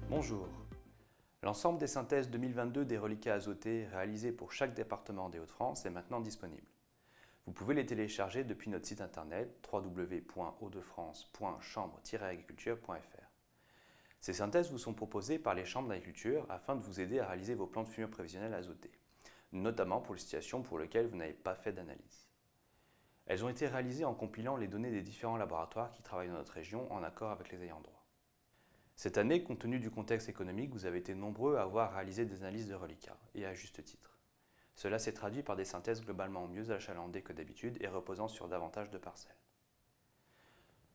Bonjour. L'ensemble des synthèses 2022 des reliquats azotés réalisés pour chaque département des Hauts-de-France est maintenant disponible. Vous pouvez les télécharger depuis notre site internet www.hautdefrance.chambre-agriculture.fr. Ces synthèses vous sont proposées par les chambres d'agriculture afin de vous aider à réaliser vos plans de fumure prévisionnels azotés, notamment pour les situations pour lesquelles vous n'avez pas fait d'analyse. Elles ont été réalisées en compilant les données des différents laboratoires qui travaillent dans notre région en accord avec les ayants droit. Cette année, compte tenu du contexte économique, vous avez été nombreux à avoir réalisé des analyses de reliquats, et à juste titre. Cela s'est traduit par des synthèses globalement mieux achalandées que d'habitude et reposant sur davantage de parcelles.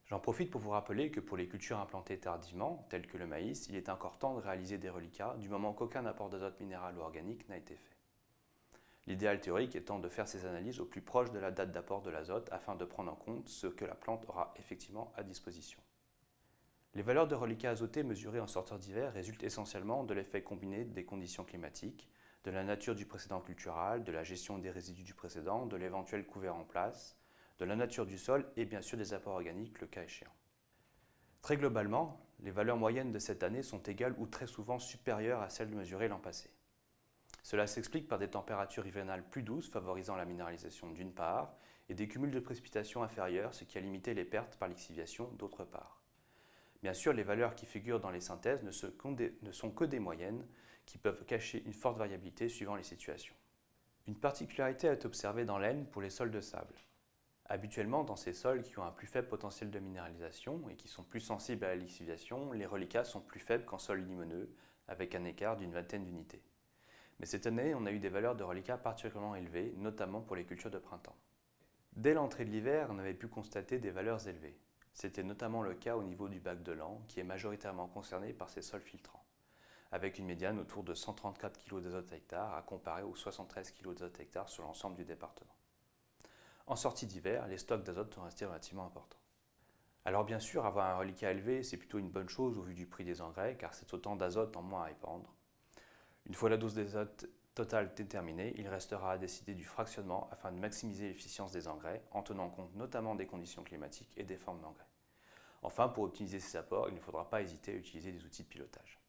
J'en profite pour vous rappeler que pour les cultures implantées tardivement, telles que le maïs, il est encore temps de réaliser des reliquats du moment qu'aucun apport d'azote minéral ou organique n'a été fait. L'idéal théorique étant de faire ces analyses au plus proche de la date d'apport de l'azote afin de prendre en compte ce que la plante aura effectivement à disposition. Les valeurs de reliquats azotés mesurées en sorteur d'hiver résultent essentiellement de l'effet combiné des conditions climatiques, de la nature du précédent cultural, de la gestion des résidus du précédent, de l'éventuel couvert en place, de la nature du sol et bien sûr des apports organiques le cas échéant. Très globalement, les valeurs moyennes de cette année sont égales ou très souvent supérieures à celles mesurées l'an passé. Cela s'explique par des températures hivernales plus douces favorisant la minéralisation d'une part et des cumuls de précipitations inférieurs, ce qui a limité les pertes par lixiviation d'autre part. Bien sûr, les valeurs qui figurent dans les synthèses ne sont que des moyennes qui peuvent cacher une forte variabilité suivant les situations. Une particularité est observée dans l'Aisne pour les sols de sable. Habituellement, dans ces sols qui ont un plus faible potentiel de minéralisation et qui sont plus sensibles à la lixiviation, les reliquats sont plus faibles qu'en sol limoneux, avec un écart d'une vingtaine d'unités. Mais cette année, on a eu des valeurs de reliquats particulièrement élevées, notamment pour les cultures de printemps. Dès l'entrée de l'hiver, on avait pu constater des valeurs élevées. C'était notamment le cas au niveau du bac de Laon, qui est majoritairement concerné par ces sols filtrants, avec une médiane autour de 134 kg d'azote hectare à comparer aux 73 kg d'azote hectare sur l'ensemble du département. En sortie d'hiver, les stocks d'azote sont restés relativement importants. Alors bien sûr, avoir un reliquat élevé, c'est plutôt une bonne chose au vu du prix des engrais, car c'est autant d'azote en moins à répandre. Une fois la dose d'azote totale déterminée, il restera à décider du fractionnement afin de maximiser l'efficience des engrais, en tenant compte notamment des conditions climatiques et des formes d'engrais. Enfin, pour optimiser ces apports, il ne faudra pas hésiter à utiliser des outils de pilotage.